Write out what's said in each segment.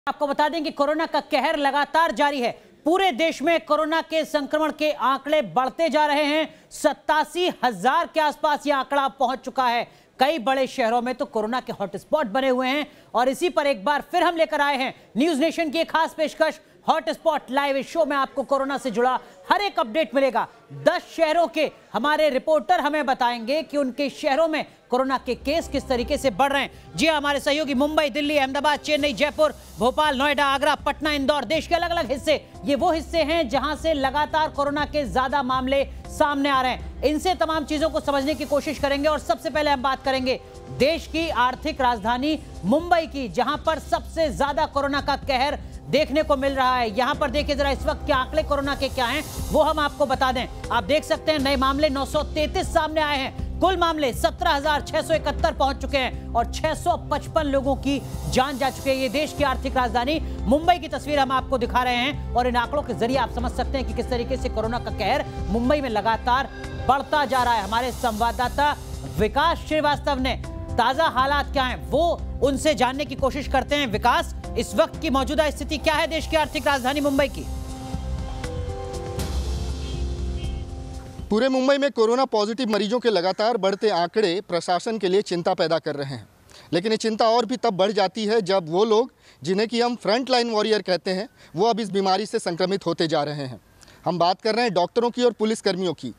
आपको बता दें कि कोरोना का कहर लगातार जारी है। पूरे देश में कोरोना के संक्रमण के आंकड़े बढ़ते जा रहे हैं। 87,000 के आसपास यह आंकड़ा पहुंच चुका है। कई बड़े शहरों में तो कोरोना के हॉटस्पॉट बने हुए हैं और इसी पर एक बार फिर हम लेकर आए हैं न्यूज नेशन की एक खास पेशकश हॉटस्पॉट लाइव। इस शो में आपको कोरोना से जुड़ा हर एक अपडेट मिलेगा। 10 शहरों के हमारे रिपोर्टर हमें बताएंगे कि उनके शहरों में कोरोना के केस किस तरीके से बढ़ रहे हैं। जी हमारे सहयोगी मुंबई, दिल्ली, अहमदाबाद, चेन्नई, जयपुर, भोपाल, नोएडा, आगरा, पटना, इंदौर, देश के अलग अलग हिस्से, ये वो हिस्से हैं जहां से लगातार कोरोना के ज्यादा मामले सामने आ रहे हैं। इनसे तमाम चीजों को समझने की कोशिश करेंगे और सबसे पहले हम बात करेंगे देश की आर्थिक राजधानी मुंबई की, जहां पर सबसे ज्यादा कोरोना का कहर देखने को मिल रहा है। यहां पर देखिए जरा इस वक्त के आंकड़े कोरोना के क्या हैं वो हम आपको बता दें। आप देख सकते हैं नए मामले 933 सामने आए हैं। कुल मामले 17,671 पहुंच चुके हैं और 655 लोगों की जान जा चुकी है। ये देश की आर्थिक राजधानी मुंबई की तस्वीर हम आपको दिखा रहे हैं और इन आंकड़ों के जरिए आप समझ सकते हैं कि किस तरीके से कोरोना का कहर मुंबई में लगातार बढ़ता जा रहा है। हमारे संवाददाता विकास श्रीवास्तव ने ताजा हालात क्या हैं वो उनसे जानने की कोशिश करते हैं। विकास, इस वक्त की मौजूदा स्थिति क्या है देश की आर्थिक राजधानी मुंबई की? पूरे मुंबई में कोरोना पॉजिटिव मरीजों के लगातार बढ़ते आंकड़े प्रशासन के लिए चिंता पैदा कर रहे हैं। लेकिन ये चिंता और भी तब बढ़ जाती है जब वो लोग जिन्हें कि हम फ्रंट लाइन वॉरियर कहते हैं वो अब इस बीमारी से संक्रमित होते जा रहे हैं। हम बात कर रहे हैं डॉक्टरों की और पुलिसकर्मियों की।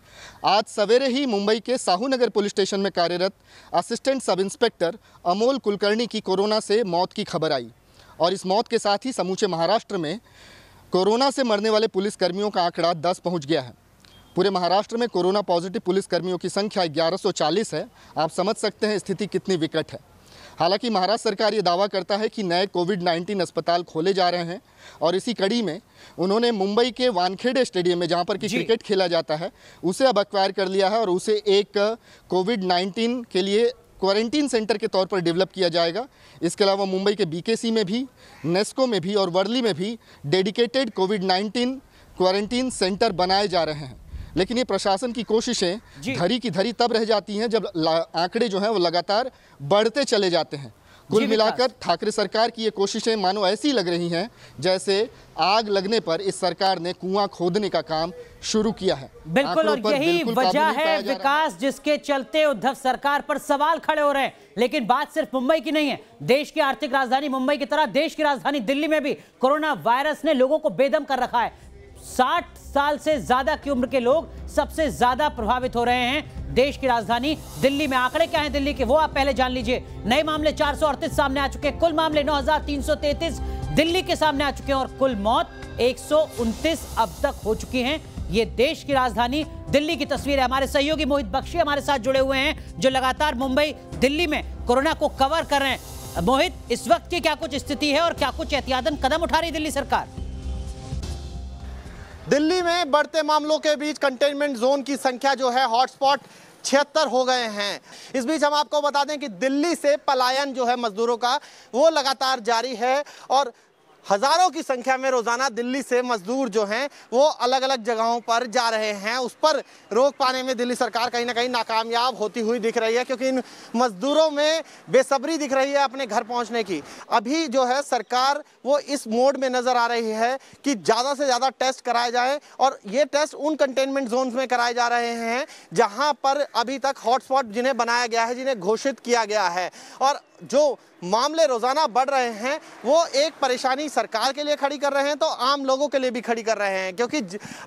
आज सवेरे ही मुंबई के साहू नगर पुलिस स्टेशन में कार्यरत assistant sub inspector Amol Kulkarni की कोरोना से मौत की खबर आई और इस मौत के साथ ही समूचे महाराष्ट्र में कोरोना से मरने वाले पुलिसकर्मियों का आंकड़ा 10 पहुंच गया है। पूरे महाराष्ट्र में कोरोना पॉजिटिव पुलिसकर्मियों की संख्या 1140 है। आप समझ सकते हैं स्थिति कितनी विकट है। हालांकि महाराष्ट्र सरकार ये दावा करता है कि नए कोविड-19 अस्पताल खोले जा रहे हैं और इसी कड़ी में उन्होंने मुंबई के वानखेड़े स्टेडियम में जहां पर कि क्रिकेट खेला जाता है उसे अब एक्वायर कर लिया है और उसे एक कोविड-19 के लिए क्वारंटीन सेंटर के तौर पर डेवलप किया जाएगा। इसके अलावा मुंबई के बीकेसी में भी, नेस्को में भी और वर्ली में भी डेडिकेटेड कोविड-19 क्वारंटीन सेंटर बनाए जा रहे हैं। लेकिन ये प्रशासन की कोशिशें धरी की धरी तब रह जाती हैं जब आंकड़े जो हैं वो लगातार बढ़ते चले जाते हैं। कुल मिलाकर ठाकरे सरकार की ये कोशिशें मानो ऐसी लग रही हैं जैसे आग लगने पर इस सरकार ने कुआं खोदने का काम शुरू किया है। बिल्कुल, और यही वजह है विकास जिसके चलते उद्धव सरकार पर सवाल खड़े हो रहे हैं। लेकिन बात सिर्फ मुंबई की नहीं है। देश की आर्थिक राजधानी मुंबई की तरह देश की राजधानी दिल्ली में भी कोरोना वायरस ने लोगों को बेदम कर रखा है। 60 साल से ज्यादा की उम्र के लोग सबसे ज्यादा प्रभावित हो रहे हैं देश की राजधानी दिल्ली में। आंकड़े क्या हैं दिल्ली के वो आप पहले जान लीजिए। नए मामले 438 सामने आ चुके हैं। कुल मामले 9,333 दिल्ली के सामने आ चुके हैं और कुल मौत 129 अब तक हो चुकी हैं। ये देश की राजधानी दिल्ली की तस्वीर है। हमारे सहयोगी मोहित बख्शी हमारे साथ जुड़े हुए हैं जो लगातार मुंबई, दिल्ली में कोरोना को कवर कर रहे हैं। मोहित, इस वक्त की क्या कुछ स्थिति है और क्या कुछ एहतियातन कदम उठा रही दिल्ली सरकार? दिल्ली में बढ़ते मामलों के बीच कंटेनमेंट जोन की संख्या जो है हॉटस्पॉट 76 हो गए हैं। इस बीच हम आपको बता दें कि दिल्ली से पलायन जो है मजदूरों का वो लगातार जारी है और हजारों की संख्या में रोजाना दिल्ली से मजदूर जो हैं वो अलग अलग जगहों पर जा रहे हैं। उस पर रोक पाने में दिल्ली सरकार कहीं ना कहीं नाकामयाब होती हुई दिख रही है क्योंकि इन मजदूरों में बेसब्री दिख रही है अपने घर पहुंचने की। अभी जो है सरकार वो इस मोड में नजर आ रही है कि ज़्यादा से ज़्यादा टेस्ट कराए जाएं और ये टेस्ट उन कंटेनमेंट जोन्स में कराए जा रहे हैं जहाँ पर अभी तक हॉटस्पॉट जिन्हें बनाया गया है, जिन्हें घोषित किया गया है। और जो मामले रोजाना बढ़ रहे हैं वो एक परेशानी सरकार के लिए खड़ी कर रहे हैं तो आम लोगों के लिए भी खड़ी कर रहे हैं क्योंकि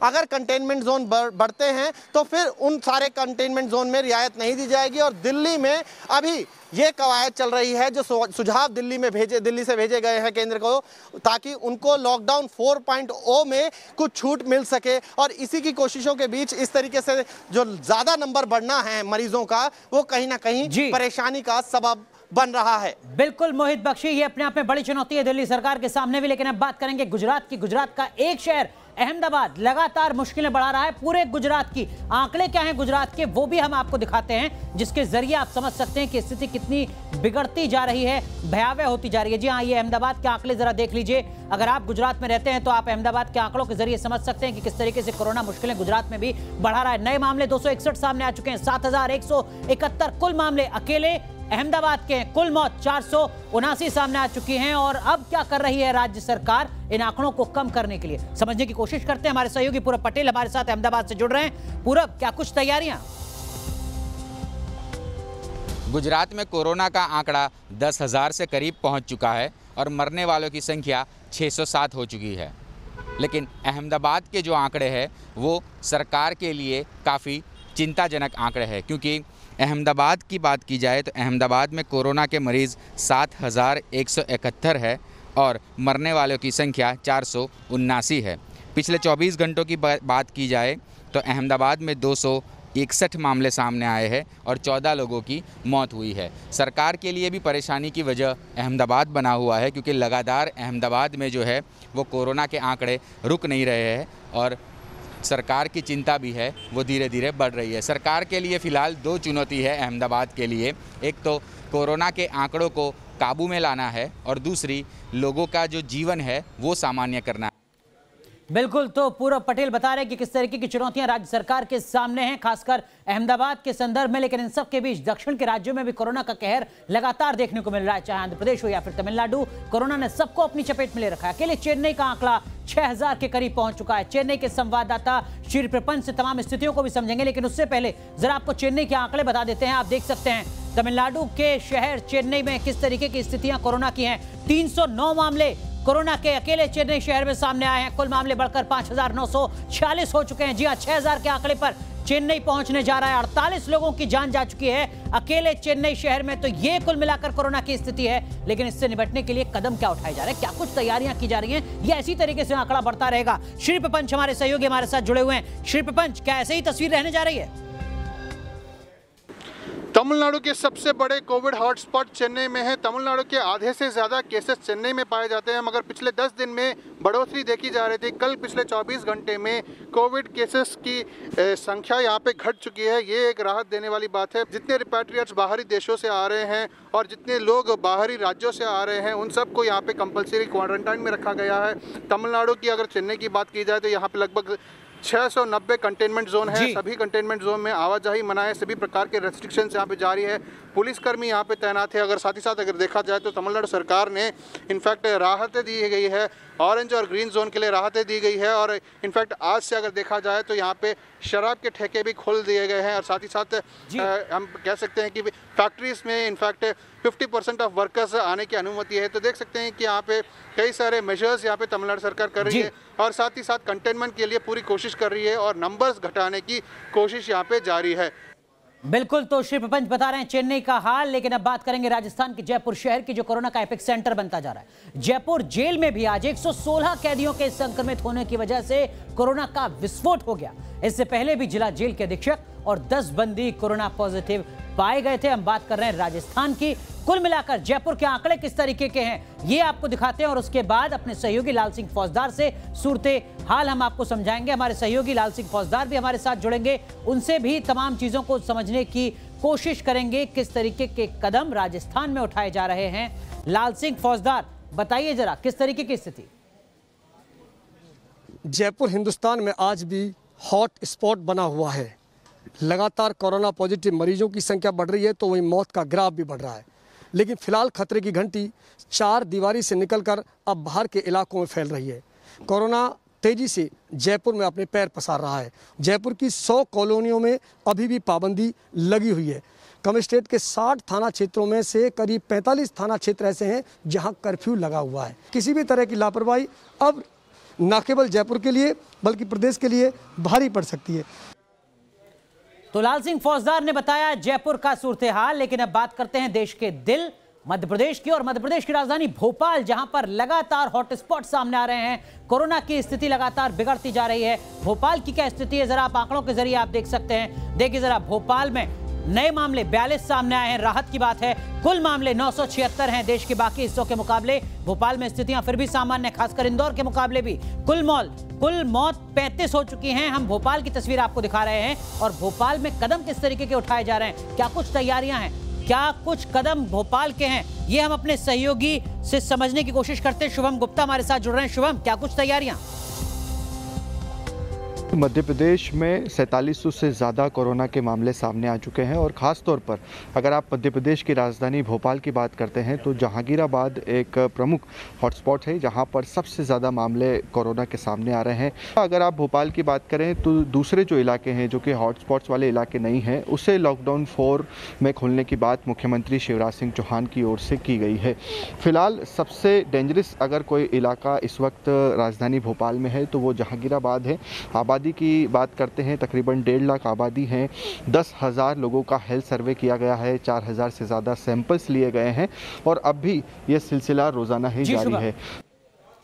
अगर कंटेनमेंट जोन बढ़ते हैं तो फिर उन सारे कंटेनमेंट जोन में रियायत नहीं दी जाएगी। और दिल्ली में अभी ये कवायद चल रही है जो सुझाव दिल्ली से भेजे गए हैं केंद्र को ताकि उनको लॉकडाउन 4.0 में कुछ छूट मिल सके। और इसी की कोशिशों के बीच इस तरीके से जो ज़्यादा नंबर बढ़ना है मरीजों का वो कहीं ना कहीं परेशानी का सबब बन रहा है। बिल्कुल मोहित बख्शी, ये अपने आप में बड़ी चुनौती है दिल्ली सरकार के सामने भी। लेकिन अब बात करेंगे गुजरात की। गुजरात का एक शहर अहमदाबाद लगातार मुश्किलें बढ़ा रहा है पूरे गुजरात की। आंकड़े क्या हैं गुजरात के वो भी हम आपको दिखाते हैं जिसके जरिए आप समझ सकते हैं कि स्थिति कितनी बिगड़ती जा रही है, भयावह होती जा रही है। जी हाँ, ये अहमदाबाद के आंकड़े जरा देख लीजिए। अगर आप गुजरात में रहते हैं तो आप अहमदाबाद के आंकड़ों के जरिए समझ सकते हैं कि किस तरीके से कोरोना मुश्किलें गुजरात में भी बढ़ा रहा है। नए मामले 261 सामने आ चुके हैं, 7,171 कुल मामले। अकेले अहमदाबाद के हैं। कुल मौत 479 सामने आ चुकी हैं। और अब क्या कर रही है राज्य सरकार इन आंकड़ों को कम करने के लिए, समझने की कोशिश करते हैं। हमारे सहयोगी पूरब पटेल हमारे साथ अहमदाबाद से जुड़ रहे हैं। पूरब, क्या कुछ तैयारियां? गुजरात में कोरोना का आंकड़ा 10,000 से करीब पहुंच चुका है और मरने वालों की संख्या 607 हो चुकी है। लेकिन अहमदाबाद के जो आंकड़े हैं वो सरकार के लिए काफ़ी चिंताजनक आंकड़े हैं, क्योंकि अहमदाबाद की बात की जाए तो अहमदाबाद में कोरोना के मरीज़ 7,171 है और मरने वालों की संख्या 479 है। पिछले 24 घंटों की बात की जाए तो अहमदाबाद में 261 मामले सामने आए हैं और 14 लोगों की मौत हुई है। सरकार के लिए भी परेशानी की वजह अहमदाबाद बना हुआ है, क्योंकि लगातार अहमदाबाद में जो है वो कोरोना के आंकड़े रुक नहीं रहे हैं और सरकार की चिंता भी है वो धीरे धीरे बढ़ रही है। सरकार के लिए फ़िलहाल 2 चुनौती है अहमदाबाद के लिए। एक तो कोरोना के आंकड़ों को काबू में लाना है और दूसरी लोगों का जो जीवन है वो सामान्य करना है। बिल्कुल, तो पूरब पटेल बता रहे हैं कि किस तरीके की चुनौतियां राज्य सरकार के सामने हैं, खासकर अहमदाबाद के संदर्भ में। लेकिन इन सब के बीच दक्षिण के राज्यों में भी कोरोना का कहर लगातार देखने को मिल रहा है, चाहे आंध्र प्रदेश हो या फिर तमिलनाडु। कोरोना ने सबको अपनी चपेट में ले रखा है। अकेले चेन्नई का आंकड़ा 6,000 के करीब पहुंच चुका है। चेन्नई के संवाददाता श्री प्रपंच से तमाम स्थितियों को भी समझेंगे, लेकिन उससे पहले जरा आपको चेन्नई के आंकड़े बता देते हैं। आप देख सकते हैं तमिलनाडु के शहर चेन्नई में किस तरीके की स्थितियां कोरोना की हैं। 309 मामले कोरोना के अकेले चेन्नई शहर में सामने आए हैं। कुल मामले बढ़कर 5,946 हो चुके हैं। जी हां, 6,000 के आंकड़े पर चेन्नई पहुंचने जा रहा है। 48 लोगों की जान जा चुकी है अकेले चेन्नई शहर में। तो ये कुल मिलाकर कोरोना की स्थिति है। लेकिन इससे निपटने के लिए कदम क्या उठाए जा रहे हैं, क्या कुछ तैयारियां की जा रही हैं, या इसी तरीके से आंकड़ा बढ़ता रहेगा? श्री प्रपंच हमारे सहयोगी हमारे साथ जुड़े हुए हैं। श्री प्रपंच, क्या ऐसे ही तस्वीर रहने जा रही है? तमिलनाडु के सबसे बड़े कोविड हॉटस्पॉट चेन्नई में है। तमिलनाडु के आधे से ज़्यादा केसेस चेन्नई में पाए जाते हैं, मगर पिछले 10 दिन में बढ़ोतरी देखी जा रही थी। कल पिछले 24 घंटे में कोविड केसेस की संख्या यहाँ पे घट चुकी है। ये एक राहत देने वाली बात है। जितने रिपैट्रिएट्स बाहरी देशों से आ रहे हैं और जितने लोग बाहरी राज्यों से आ रहे हैं उन सबको यहाँ पे कंपलसरी क्वारंटाइन में रखा गया है। तमिलनाडु की अगर चेन्नई की बात की जाए तो यहाँ पे लगभग 690 कंटेनमेंट जोन है। सभी कंटेनमेंट जोन में आवाजाही मना है। सभी प्रकार के रेस्ट्रिक्शंस यहाँ पे जारी है। पुलिसकर्मी यहाँ पे तैनात है। अगर साथ ही साथ अगर देखा जाए तो तमिलनाडु सरकार ने इनफैक्ट राहतें दी गई है। ऑरेंज और ग्रीन जोन के लिए राहतें दी गई है। और इनफैक्ट आज से अगर देखा जाए तो यहाँ पे शराब के ठेके भी खोल दिए गए हैं। और साथ ही साथ हम कह सकते हैं कि फैक्ट्रीज में इनफैक्ट 50% ऑफ वर्कर्स आने की अनुमति है। तो देख सकते हैं कि यहाँ पे कई सारे मेजर्स यहाँ पे तमिलनाडु सरकार कर रही है और साथ ही साथ कंटेनमेंट के लिए पूरी कोशिश कर रही है और नंबर्स घटाने की कोशिश यहाँ पे जारी है। बिल्कुल, तो श्री प्रपंच बता रहे हैं चेन्नई का हाल। लेकिन अब बात करेंगे राजस्थान के जयपुर शहर की, जो कोरोना का एपिक सेंटर बनता जा रहा है। जयपुर जेल में भी आज 116 कैदियों के संक्रमित होने की वजह से कोरोना का विस्फोट हो गया। इससे पहले भी जिला जेल के अधीक्षक और 10 बंदी कोरोना पॉजिटिव पाए गए थे। हम बात कर रहे हैं राजस्थान की। कुल मिलाकर जयपुर के आंकड़े किस तरीके के हैं ये आपको दिखाते हैं और उसके बाद अपने सहयोगी लाल सिंह फौजदार से सूरत हाल हम आपको समझाएंगे। हमारे सहयोगी लाल सिंह फौजदार भी हमारे साथ जुड़ेंगे, उनसे भी तमाम चीजों को समझने की कोशिश करेंगे किस तरीके के कदम राजस्थान में उठाए जा रहे हैं। लाल सिंह फौजदार, बताइए जरा किस तरीके की स्थिति? जयपुर हिंदुस्तान में आज भी हॉट स्पॉट बना हुआ है। लगातार कोरोना पॉजिटिव मरीजों की संख्या बढ़ रही है तो वहीं मौत का ग्राफ भी बढ़ रहा है। लेकिन फिलहाल खतरे की घंटी 4 दीवारी से निकलकर अब बाहर के इलाकों में फैल रही है। कोरोना तेजी से जयपुर में अपने पैर पसार रहा है। जयपुर की 100 कॉलोनियों में अभी भी पाबंदी लगी हुई है। कमिश्नरेट के 60 थाना क्षेत्रों में से करीब 45 थाना क्षेत्र ऐसे हैं जहां कर्फ्यू लगा हुआ है। किसी भी तरह की लापरवाही अब न केवल जयपुर के लिए बल्कि प्रदेश के लिए भारी पड़ सकती है। तो लाल सिंह फौजदार ने बताया जयपुर का सूरत हाल। लेकिन अब बात करते हैं देश के दिल मध्य प्रदेश की, और मध्य प्रदेश की राजधानी भोपाल, जहां पर लगातार हॉटस्पॉट सामने आ रहे हैं। कोरोना की स्थिति लगातार बिगड़ती जा रही है। भोपाल की क्या स्थिति है, जरा आप आंकड़ों के जरिए आप देख सकते हैं। देखिए जरा, भोपाल में नए मामले 42 सामने आए हैं, राहत की बात है। कुल मामले 976 हैं देश के बाकी हिस्सों के मुकाबले। भोपाल में स्थितियां फिर भी सामान्य, खासकर इंदौर के मुकाबले भी। कुल मौत 35 हो चुकी हैं। हम भोपाल की तस्वीर आपको दिखा रहे हैं और भोपाल में कदम किस तरीके के उठाए जा रहे हैं, क्या कुछ तैयारियां हैं, क्या कुछ कदम भोपाल के हैं, ये हम अपने सहयोगी से समझने की कोशिश करते हैं। शुभम गुप्ता हमारे साथ जुड़ रहे हैं। शुभम, क्या कुछ तैयारियां? मध्य प्रदेश में 4700 से ज़्यादा कोरोना के मामले सामने आ चुके हैं और ख़ास तौर पर अगर आप मध्य प्रदेश की राजधानी भोपाल की बात करते हैं तो जहांगीराबाद एक प्रमुख हॉटस्पॉट है जहां पर सबसे ज़्यादा मामले कोरोना के सामने आ रहे हैं। अगर आप भोपाल की बात करें तो दूसरे जो इलाके हैं जो कि हॉटस्पॉट्स वाले इलाके नहीं हैं उसे लॉकडाउन 4 में खोलने की बात मुख्यमंत्री शिवराज सिंह चौहान की ओर से की गई है। फिलहाल सबसे डेंजरस अगर कोई इलाका इस वक्त राजधानी भोपाल में है तो वो जहांगीराबाद है। आबादी की बात करते हैं तकरीबन 1.5 लाख आबादी है। 10,000 लोगों का हेल्थ सर्वे किया गया है, 4,000 से ज़्यादा सैंपल्स लिए गए हैं और अब भी ये सिलसिला रोज़ाना ही जारी है।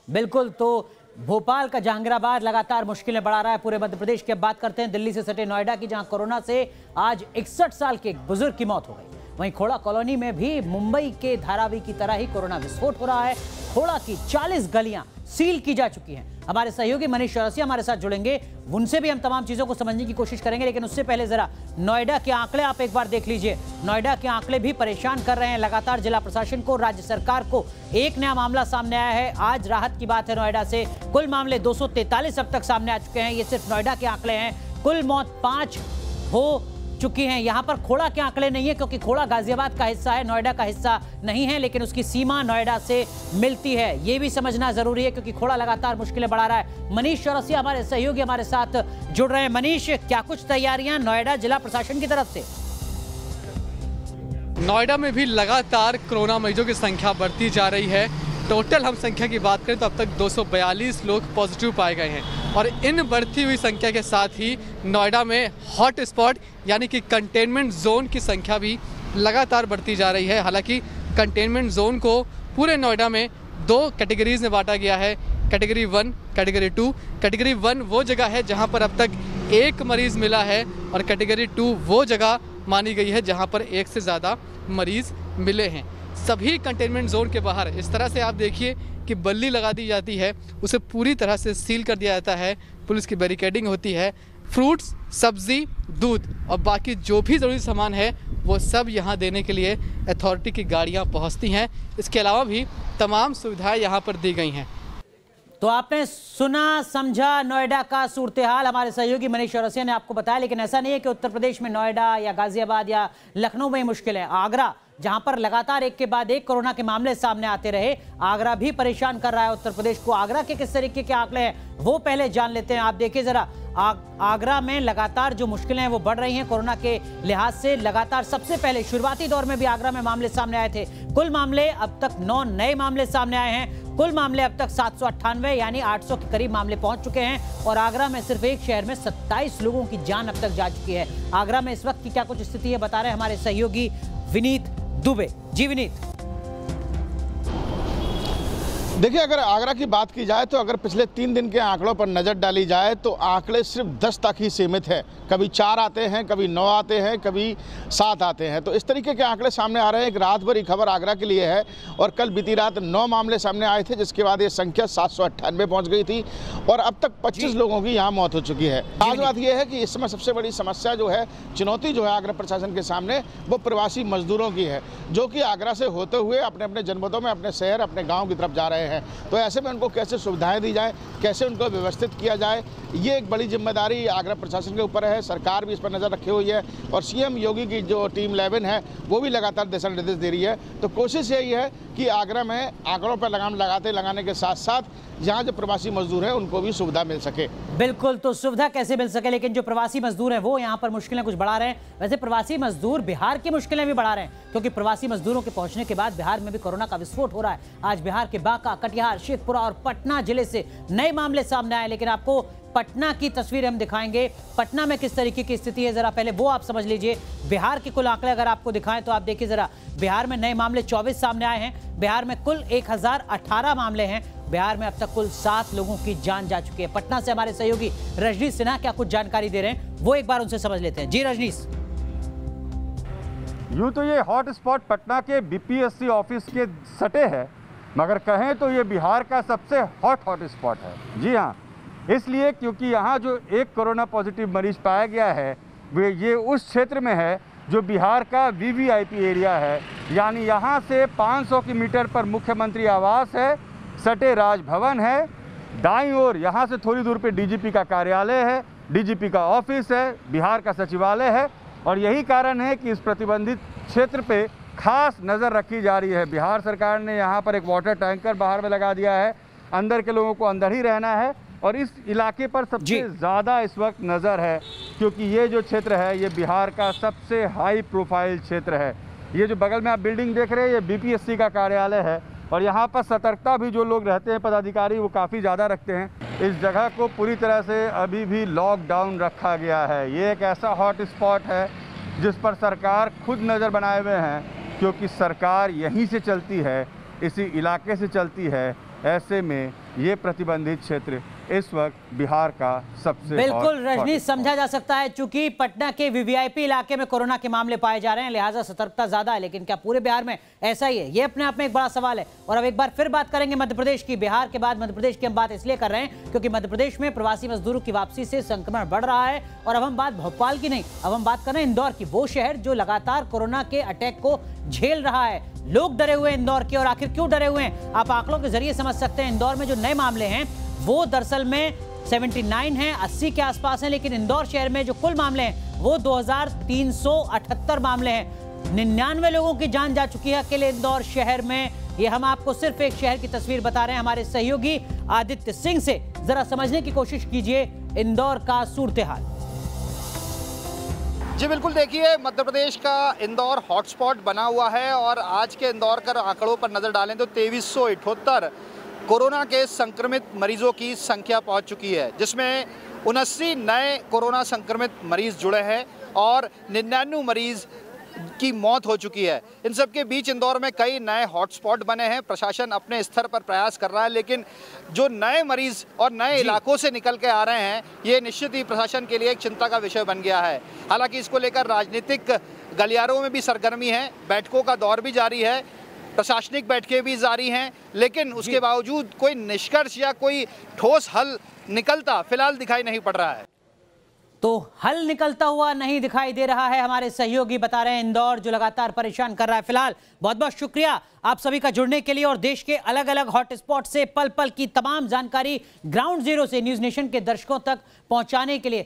बिल्कुल, तो भोपाल का जहांगीराबाद लगातार मुश्किलें बढ़ा रहा है पूरे मध्य प्रदेश की। अब बात करते हैं दिल्ली से सटे नोएडा की, जहां कोरोना से आज 61 साल के एक बुजुर्ग की मौत हो गई। वहीं खोड़ा कॉलोनी में भी मुंबई के धारावी की तरह ही कोरोना विस्फोट हो रहा है। खोड़ा की 40 गलियां सील की जा चुकी हैं। हमारे सहयोगी मनीष चौरसिया हमारे साथ जुड़ेंगे, उनसे भी हम तमाम चीजों को समझने की कोशिश करेंगे। लेकिन उससे पहले जरा नोएडा के आंकड़े आप एक बार देख लीजिए। नोएडा के आंकड़े भी परेशान कर रहे हैं लगातार जिला प्रशासन को, राज्य सरकार को। एक नया मामला सामने आया है, आज राहत की बात है नोएडा से। कुल मामले 243 अब तक सामने आ चुके हैं। ये सिर्फ नोएडा के आंकड़े हैं। कुल मौत 5 हो चुकी हैं। यहां पर खोड़ा के आंकड़े नहीं है क्योंकि खोड़ा गाजियाबाद का हिस्सा है, नोएडा का हिस्सा नहीं है, लेकिन उसकी सीमा नोएडा से मिलती है। यह भी समझना जरूरी है क्योंकि खोड़ा लगातार मुश्किलें बढ़ा रहा है। मनीष चौरसिया हमारे सहयोगी हमारे साथ जुड़ रहे हैं। मनीष, क्या कुछ तैयारियां नोएडा जिला प्रशासन की तरफ से? नोएडा में भी लगातार कोरोना मरीजों की संख्या बढ़ती जा रही है। टोटल हम संख्या की बात करें तो अब तक 242 लोग पॉजिटिव पाए गए हैं और इन बढ़ती हुई संख्या के साथ ही नोएडा में हॉट स्पॉट यानी कि कंटेनमेंट जोन की संख्या भी लगातार बढ़ती जा रही है। हालांकि कंटेनमेंट जोन को पूरे नोएडा में 2 कैटेगरीज में बांटा गया है, कैटेगरी 1, कैटेगरी 2। कैटेगरी 1 वो जगह है जहां पर अब तक 1 मरीज़ मिला है और कैटेगरी 2 वो जगह मानी गई है जहां पर 1 से ज़्यादा मरीज़ मिले हैं। सभी कंटेनमेंट जोन के बाहर इस तरह से आप देखिए कि बल्ली लगा दी जाती है, उसे पूरी तरह से सील कर दिया जाता है, पुलिस की बैरिकेडिंग होती है। फ्रूट्स, सब्जी, दूध और बाकी जो भी ज़रूरी सामान है वो सब यहाँ देने के लिए अथॉरिटी की गाड़ियाँ पहुँचती हैं। इसके अलावा भी तमाम सुविधाएं यहाँ पर दी गई हैं। तो आपने सुना समझा नोएडा का सूरत हाल, हमारे सहयोगी मनीष चौरसिया ने आपको बताया। लेकिन ऐसा नहीं है कि उत्तर प्रदेश में नोएडा या गाजियाबाद या लखनऊ में ही मुश्किल है। आगरा, जहां पर लगातार एक के बाद एक कोरोना के मामले सामने आते रहे, आगरा भी परेशान कर रहा है उत्तर प्रदेश को। आगरा के किस तरीके के आंकड़े हैं वो पहले जान लेते हैं। आप देखिए जरा, आगरा में लगातार जो मुश्किलें हैं वो बढ़ रही हैं कोरोना के लिहाज से। लगातार सबसे पहले शुरुआती दौर में भी आगरा में मामले सामने आए थे। कुल मामले अब तक 9 नए मामले सामने आए हैं। कुल मामले अब तक 798 यानी 800 के करीब मामले पहुंच चुके हैं और आगरा में सिर्फ एक शहर में 27 लोगों की जान अब तक जा चुकी है। आगरा में इस वक्त की क्या कुछ स्थिति है बता रहे हैं हमारे सहयोगी विनीत दुबे। जी विनीत। देखिए, अगर आगरा की बात की जाए तो अगर पिछले 3 दिन के आंकड़ों पर नज़र डाली जाए तो आंकड़े सिर्फ 10 तक ही सीमित है। कभी 4 आते हैं, कभी 9 आते हैं, कभी 7 आते हैं। तो इस तरीके के आंकड़े सामने आ रहे हैं। एक रात भर की खबर आगरा के लिए है और कल बीती रात 9 मामले सामने आए थे, जिसके बाद ये संख्या 798 पहुँच गई थी और अब तक 25 लोगों की यहाँ मौत हो चुकी है। खास बात यह है कि इस समय सबसे बड़ी समस्या जो है, चुनौती जो है आगरा प्रशासन के सामने, वो प्रवासी मजदूरों की है, जो कि आगरा से होते हुए अपने अपने जनपदों में, अपने शहर, अपने गाँव की तरफ जा रहे हैं। तो ऐसे में उनको कैसे सुविधाएं दी जाए, कैसे उनको व्यवस्थित किया जाए, ये एक बड़ी जिम्मेदारी आगरा प्रशासन के ऊपर है। सरकार भी इस पर नज़र रखी हुई है और सीएम योगी की जो टीम 11 है वो भी लगातार दिशा निर्देश दे रही है। तो कोशिश यही है कि आगरा में आंकड़ों पर लगाम लगाने के साथ साथ यहाँ जो प्रवासी मजदूर हैं उनको भी सुविधा मिल सके। बिल्कुल, तो सुविधा कैसे मिल सके, लेकिन जो प्रवासी मजदूर हैं वो यहाँ पर मुश्किलें कुछ बढ़ा रहे हैं। वैसे प्रवासी मजदूर बिहार की मुश्किलें भी बढ़ा रहे हैं क्योंकि प्रवासी मजदूरों के पहुंचने के बाद बिहार में भी कोरोना का विस्फोट हो रहा है। आज बिहार के बांका, कटिहार, शेखपुरा और पटना जिले से नए मामले सामने आए। लेकिन आपको पटना की तस्वीर हम दिखाएंगे। पटना में किस तरीके की स्थिति है जरा पहले वो आप समझ लीजिए। बिहार के कुल आंकड़े अगर आपको दिखाएं तो आप देखिए जरा, बिहार में नए मामले 24 सामने आए हैं। बिहार में कुल 1018 मामले हैं। बिहार में अब तक कुल 7 लोगों की जान जा चुकी है। पटना से हमारे सहयोगी रजनीश सिन्हा क्या कुछ जानकारी दे रहे हैं वो एक बार उनसे समझ लेते हैं। जी रजनीश। यूँ तो ये हॉट स्पॉट पटना के बीपीएससी ऑफिस के सटे है, मगर कहें तो ये बिहार का सबसे हॉट स्पॉट है। जी हाँ, इसलिए क्योंकि यहाँ जो एक कोरोना पॉजिटिव मरीज पाया गया है वे ये उस क्षेत्र में है जो बिहार का वीवीआईपी एरिया है। यानी यहाँ से 500 मीटर पर मुख्यमंत्री आवास है, सटे राजभवन है, दाईं ओर यहाँ से थोड़ी दूर पे डीजीपी का कार्यालय है डीजीपी का ऑफिस है, बिहार का सचिवालय है और यही कारण है कि इस प्रतिबंधित क्षेत्र पे खास नज़र रखी जा रही है। बिहार सरकार ने यहाँ पर एक वाटर टैंकर बाहर में लगा दिया है, अंदर के लोगों को अंदर ही रहना है और इस इलाके पर सबसे ज़्यादा इस वक्त नज़र है क्योंकि ये जो क्षेत्र है ये बिहार का सबसे हाई प्रोफाइल क्षेत्र है। ये जो बगल में आप बिल्डिंग देख रहे हैं ये बीपीएससी का कार्यालय है और यहाँ पर सतर्कता भी जो लोग रहते हैं पदाधिकारी वो काफ़ी ज़्यादा रखते हैं। इस जगह को पूरी तरह से अभी भी लॉकडाउन रखा गया है। ये एक ऐसा हॉट स्पॉट है जिस पर सरकार खुद नज़र बनाए हुए हैं क्योंकि सरकार यहीं से चलती है, इसी इलाके से चलती है। ऐसे में ये प्रतिबंधित क्षेत्र इस वक्त बिहार का सबसे बिल्कुल रजनी समझा जा सकता है चूंकि पटना के वीवीआईपी इलाके में कोरोना के मामले पाए जा रहे हैं, लिहाजा सतर्कता ज्यादा है। लेकिन क्या पूरे बिहार में ऐसा ही है? ये अपने आप में एक बड़ा सवाल है। और अब एक बार फिर बात करेंगे मध्य प्रदेश की। बिहार के बाद मध्य प्रदेश की हम बात इसलिए कर रहे हैं क्योंकि मध्य प्रदेश में प्रवासी मजदूरों की वापसी से संक्रमण बढ़ रहा है। और अब हम बात भोपाल की नहीं, अब हम बात कर रहे हैं इंदौर की, वो शहर जो लगातार कोरोना के अटैक को झेल रहा है। लोग डरे हुए हैं इंदौर के, और आखिर क्यों डरे हुए हैं आप आंकड़ों के जरिए समझ सकते हैं। इंदौर में जो नए मामले हैं वो दरअसल में 79 हैं, 80 के आसपास हैं, लेकिन इंदौर शहर में जो कुल मामले हैं वो 2378 मामले हैं। 99 लोगों की जान जा चुकी है अकेले इंदौर शहर में। ये हम आपको सिर्फ एक शहर की तस्वीर बता रहे हैं। हमारे सहयोगी आदित्य सिंह से जरा समझने की कोशिश कीजिए इंदौर का सूरत-ए-हाल। जी बिल्कुल, देखिए मध्य प्रदेश का इंदौर हॉटस्पॉट बना हुआ है और आज के इंदौर के आंकड़ों पर नज़र डालें तो 2378 कोरोना के संक्रमित मरीजों की संख्या पहुंच चुकी है, जिसमें 79 नए कोरोना संक्रमित मरीज जुड़े हैं और 99 मरीज की मौत हो चुकी है। इन सब के बीच इंदौर में कई नए हॉटस्पॉट बने हैं। प्रशासन अपने स्तर पर प्रयास कर रहा है, लेकिन जो नए मरीज और नए इलाकों से निकल के आ रहे हैं ये निश्चित ही प्रशासन के लिए एक चिंता का विषय बन गया है। हालांकि इसको लेकर राजनीतिक गलियारों में भी सरगर्मी है, बैठकों का दौर भी जारी है, प्रशासनिक बैठकें भी जारी हैं, लेकिन उसके बावजूद कोई निष्कर्ष या कोई ठोस हल निकलता फिलहाल दिखाई नहीं पड़ रहा है। तो हल निकलता हुआ नहीं दिखाई दे रहा है। हमारे सहयोगी बता रहे हैं इंदौर जो लगातार परेशान कर रहा है। फिलहाल बहुत बहुत शुक्रिया आप सभी का जुड़ने के लिए और देश के अलग अलग हॉटस्पॉट से पल पल की तमाम जानकारी ग्राउंड जीरो से न्यूज नेशन के दर्शकों तक पहुंचाने के लिए।